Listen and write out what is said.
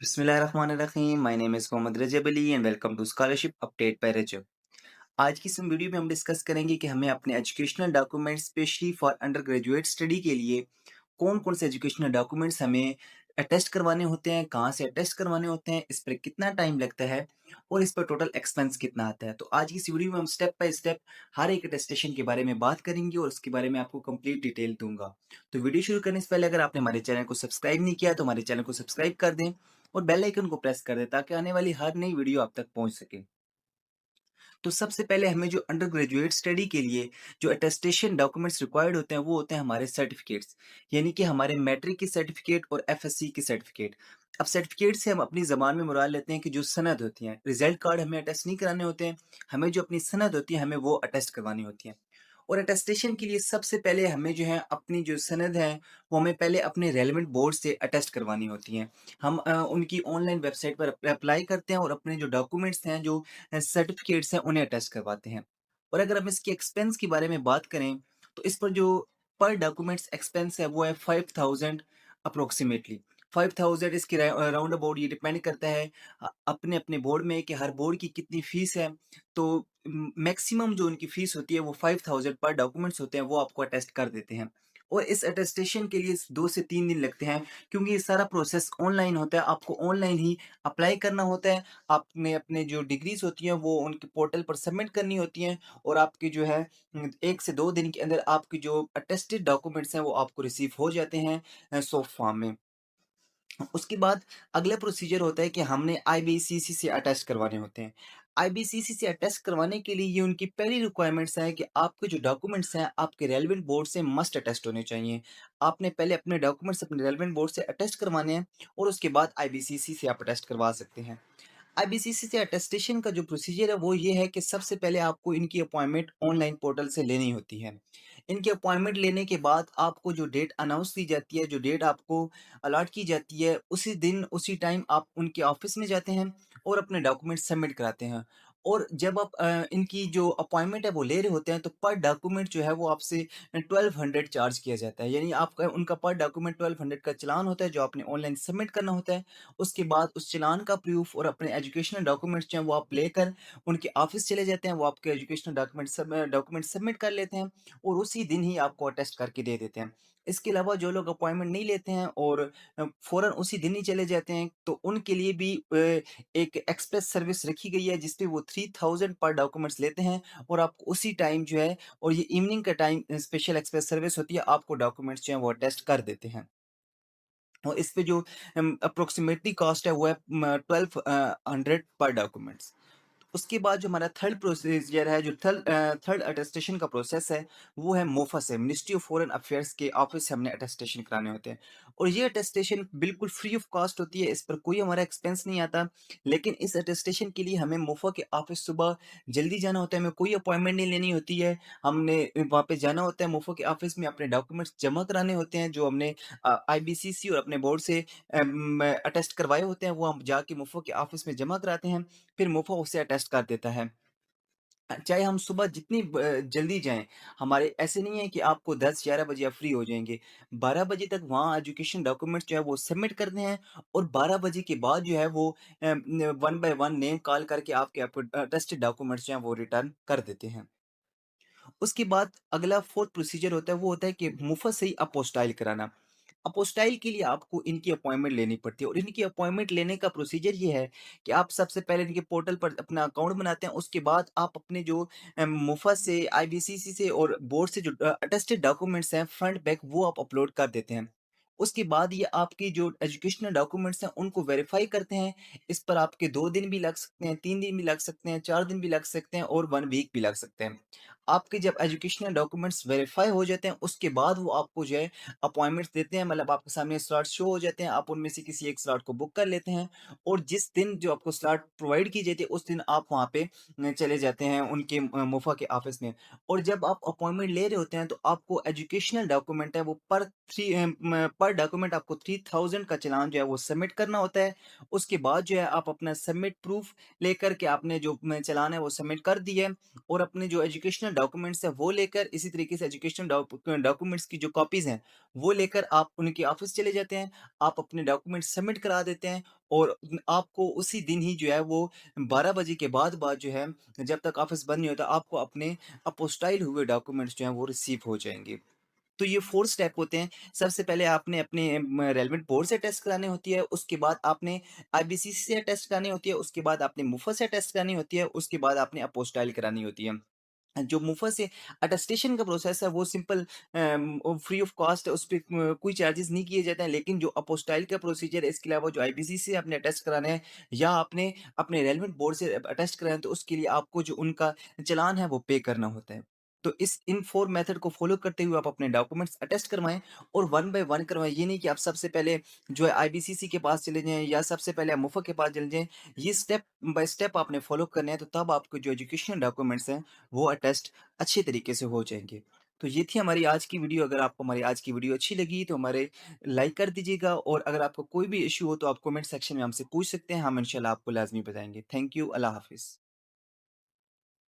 बिस्मिल्लाहिर्रहमानिर्रहीम। My name is Mohammad Rajab Ali and welcome to scholarship update by Rajab. आज की इस वीडियो में हम डिस्कस करेंगे कि हमें अपने educational documents specially for under graduate study के लिए कौन-कौन से एजुकेशनल डॉक्यूमेंट्स हमें अटेस्ट करवाने होते हैं, कहाँ से अटेस्ट करवाने होते हैं, इस पर कितना टाइम लगता है और इस पर टोटल एक्सपेंस कितना आता है। तो आज की इस वीडियो में हम स्टेप बाय स्टेप हर एक अटेस्टेशन के बारे में बात करेंगे और उसके बारे में आपको कंप्लीट डिटेल दूँगा। तो वीडियो शुरू करने से पहले अगर आपने हमारे चैनल को सब्सक्राइब नहीं किया तो हमारे चैनल को सब्सक्राइब कर दें और बेल आइकन को प्रेस कर दें ताकि आने वाली हर नई वीडियो आप तक पहुँच सके। तो सबसे पहले हमें जो अंडर ग्रेजुएट स्टडी के लिए जो अटेस्टेशन डॉक्यूमेंट्स रिक्वायर्ड होते हैं वो होते हैं हमारे सर्टिफिकेट्स, यानी कि हमारे मैट्रिक की सर्टिफिकेट और एफएससी की सर्टिफिकेट। अब सर्टिफिकेट से हम अपनी ज़बान में मुराद लेते हैं कि जो सनद होती हैं, रिजल्ट कार्ड हमें अटेस्ट नहीं कराने होते हैं, हमें जो अपनी सनद होती है हमें वो अटेस्ट करवानी होती है। और अटेस्टेशन के लिए सबसे पहले हमें जो है अपनी जो सनद है वो हमें पहले अपने रेलिवेंट बोर्ड से अटेस्ट करवानी होती हैं। हम उनकी ऑनलाइन वेबसाइट पर अप्लाई करते हैं और अपने जो डॉक्यूमेंट्स हैं, जो सर्टिफ़िकेट्स हैं उन्हें अटेस्ट करवाते हैं। और अगर हम इसके एक्सपेंस के बारे में बात करें, तो इस पर जो पर डॉक्यूमेंट्स एक्सपेंस है वो है 5000 अप्रॉक्सिमेटली। 5000 इसके राउंड अबाउट ये डिपेंड करता है अपने-अपने बोर्ड में कि हर बोर्ड की कितनी फ़ीस है। तो मैक्सिमम जो उनकी फ़ीस होती है वो 5000 पर डॉक्यूमेंट्स होते हैं वो आपको अटेस्ट कर देते हैं। और इस अटेस्टेशन के लिए 2 से 3 दिन लगते हैं क्योंकि ये सारा प्रोसेस ऑनलाइन होता है। आपको ऑनलाइन ही अप्लाई करना होता है। आपने अपने जो डिग्रीज़ होती हैं वो उनके पोर्टल पर सबमिट करनी होती हैं और आपकी जो है 1 से 2 दिन के अंदर आपकी जो अटेस्टेड डॉक्यूमेंट्स हैं वो आपको रिसीव हो जाते हैं सॉफ्ट फॉर्म में। उसके बाद अगला प्रोसीजर होता है कि हमने आईबीसीसी से अटेस्ट करवाने होते हैं। आईबीसीसी से अटेस्ट करवाने के लिए ये उनकी पहली रिक्वायरमेंट्स है कि आपके जो डॉक्यूमेंट्स हैं आपके रेलेवेंट बोर्ड से मस्ट अटेस्ट होने चाहिए। आपने पहले अपने डॉक्यूमेंट्स अपने रेलेवेंट बोर्ड से अटेस्ट करवाने हैं और उसके बाद आईबीसीसी से आप अटेस्ट करवा सकते हैं। आईबीसीसी से अटेस्टेशन का जो प्रोसीजर है वो ये है कि सबसे पहले आपको इनकी अपॉइंटमेंट ऑनलाइन पोर्टल से लेनी होती है। इनकी अपॉइंटमेंट लेने के बाद आपको जो डेट अनाउंस की जाती है, जो डेट आपको अलॉट की जाती है, उसी दिन उसी टाइम आप उनके ऑफिस में जाते हैं और अपने डॉक्यूमेंट सबमिट कराते हैं। और जब आप इनकी जो अपॉइंटमेंट है वो ले रहे होते हैं तो पर डॉक्यूमेंट जो है वो आपसे 1200 चार्ज किया जाता है। यानी आपका उनका पर डॉक्यूमेंट 1200 का चालान होता है जो आपने ऑनलाइन सबमिट करना होता है। उसके बाद उस चालान का प्रूफ और अपने एजुकेशनल डॉक्यूमेंट्स जो हैं वो आप लेकर उनके ऑफिस चले जाते हैं। वो आपके एजुकेशनल डॉक्यूमेंट सबमिट कर लेते हैं और उसी दिन ही आपको अटेस्ट करके दे देते हैं। इसके अलावा जो लोग अपॉइंटमेंट नहीं लेते हैं और फ़ौरन उसी दिन ही चले जाते हैं, तो उनके लिए भी एक एक्सप्रेस सर्विस रखी गई है जिसपे वो 3000 पर डॉक्यूमेंट्स लेते हैं और आपको उसी टाइम जो है और ये इवनिंग का टाइम स्पेशल एक्सप्रेस सर्विस होती है, आपको डॉक्यूमेंट्स जो हैं वो अटेस्ट कर देते हैं। और इस पे जो अप्रोक्सिमेटली कॉस्ट है वो है 1200 पर डॉक्यूमेंट्स। उसके बाद जो हमारा थर्ड प्रोसीजर है, जो थर्ड अटेस्टेशन का प्रोसेस है, वो है मोफा से, मिनिस्ट्री ऑफ फॉरेन अफेयर्स के ऑफिस से हमने अटेस्टेशन कराने होते हैं। और ये अटेस्टेशन बिल्कुल फ्री ऑफ कॉस्ट होती है, इस पर कोई हमारा एक्सपेंस नहीं आता। लेकिन इस अटेस्टेशन के लिए हमें मोफा के ऑफिस सुबह जल्दी जाना होता है, हमें कोई अपॉइंटमेंट नहीं लेनी होती है। हमने वहाँ पे जाना होता है मोफा के ऑफिस में, अपने डॉक्यूमेंट्स जमा कराने होते हैं जो हमने आईबीसीसी और अपने बोर्ड से अटेस्ट करवाए होते हैं, वो हम जाके मोफा के ऑफिस में जमा कराते हैं। फिर मुफ़ा उसे अटेस्ट कर देता है। चाहे हम सुबह जितनी जल्दी जाएँ, हमारे ऐसे नहीं है कि आपको 10-11 बजे आप फ्री हो जाएँगे। 12 बजे तक वहाँ एजुकेशन डॉक्यूमेंट्स जो है वो सबमिट करने हैं और 12 बजे के बाद जो है वो one by one name call करके आपके अटेस्टेड डॉक्यूमेंट्स जो हैं वो रिटर्न कर देते हैं। उसके बाद अगला फोर्थ प्रोसीजर होता है, वो होता है कि मुफ़्त से ही अपोस्टाइल कराना। अपोस्टाइल के लिए आपको इनकी अपॉइंटमेंट लेनी पड़ती है और इनकी अपॉइंटमेंट लेने का प्रोसीजर ये है कि आप सबसे पहले इनके पोर्टल पर अपना अकाउंट बनाते हैं। उसके बाद आप अपने जो मुफ़्त से, आईबीसीसी से और बोर्ड से जो अटेस्टेड डॉक्यूमेंट्स हैं फ्रंट बैक वो आप अपलोड कर देते हैं। उसके बाद ये आपकी जो एजुकेशनल डॉक्यूमेंट्स हैं उनको वेरीफाई करते हैं। इस पर आपके 2 दिन भी लग सकते हैं, 3 दिन भी लग सकते हैं, 4 दिन भी लग सकते हैं और 1 वीक भी लग सकते हैं। आपके जब एजुकेशनल डॉक्यूमेंट्स वेरीफाई हो जाते हैं उसके बाद वो आपको जो है अपॉइंटमेंट्स देते हैं, मतलब आपके सामने स्लॉट शो हो जाते हैं, आप उनमें से किसी एक स्लॉट को बुक कर लेते हैं और जिस दिन जो आपको स्लॉट प्रोवाइड की जाती है उस दिन आप वहाँ पे चले जाते हैं उनके मुफ़ा के ऑफिस में। और जब आप अपॉइंटमेंट ले रहे होते हैं तो आपको एजुकेशनल डॉक्यूमेंट है वो पर डॉक्यूमेंट आपको 3000 का चालान जो है वो सबमिट करना होता है। उसके बाद जो है आप अपना सबमिट प्रूफ लेकर के आपने जो चालान है वो सबमिट कर दिया है और अपने जो एजुकेशनल डॉक्यूमेंट्स हैं वो लेकर इसी तरीके से एजुकेशनल डॉक्यूमेंट्स की जो कॉपीज़ हैं, वो लेकर आप उनके ऑफ़िस चले जाते हैं, आप अपने डॉक्यूमेंट्स सबमिट करा देते हैं और आपको उसी दिन ही जो है वो 12 बजे के बाद जो है, जब तक ऑफ़िस बंद नहीं होता, आपको अपने अपोस्टाइल हुए डॉक्यूमेंट्स जो हैं वो रिसीव हो जाएँगे। तो ये 4 स्टेप होते हैं। सबसे पहले आपने अपने रेलेवेंट बोर्ड से टेस्ट करानी होती है, उसके बाद आपने आईबीसीसी से टेस्ट करानी होती है, उसके बाद आपने मुफ़ा से टेस्ट करानी होती है, उसके बाद आपने अपोस्टाइल करानी होती है। जो मुफ़ा से अटेस्टेशन का प्रोसेस है वो सिंपल फ्री ऑफ कॉस्ट है, उसपे कोई चार्जेज़ नहीं किए जाते हैं, लेकिन जो अपोस्टाइल का प्रोसीजर है, इसके अलावा जो आईबीसीसी से आपने अटेस्ट कराना है या आपने अपने रेलेवेंट बोर्ड से अटेस्ट कराना है, तो उसके लिए आपको जो उनका चालान है वो पे करना होता है। तो इन 4 मेथड को फ़ॉलो करते हुए आप अपने डॉक्यूमेंट्स अटेस्ट करवाएँ और वन बाय वन करवाएँ। ये नहीं कि आप सबसे पहले जो है आईबीसीसी के पास चले जाएँ या सबसे पहले आप मुफ़ा के पास चले जाएँ। ये स्टेप बाय स्टेप आपने फ़ॉलो करने हैं, तो तब आपको जो एजुकेशनल डॉक्यूमेंट्स हैं वो अटेस्ट अच्छे तरीके से हो जाएँगे। तो ये थी हमारी आज की वीडियो। अगर आपको हमारी आज की वीडियो अच्छी लगी तो हमारे लाइक कर दीजिएगा और अगर आपको कोई भी इश्यू हो तो आप कमेंट सेक्शन में हमसे पूछ सकते हैं। हम इंशाल्लाह आपको लाज़मी बताएँगे। Thank you. अल्लाह हाफ़िज़।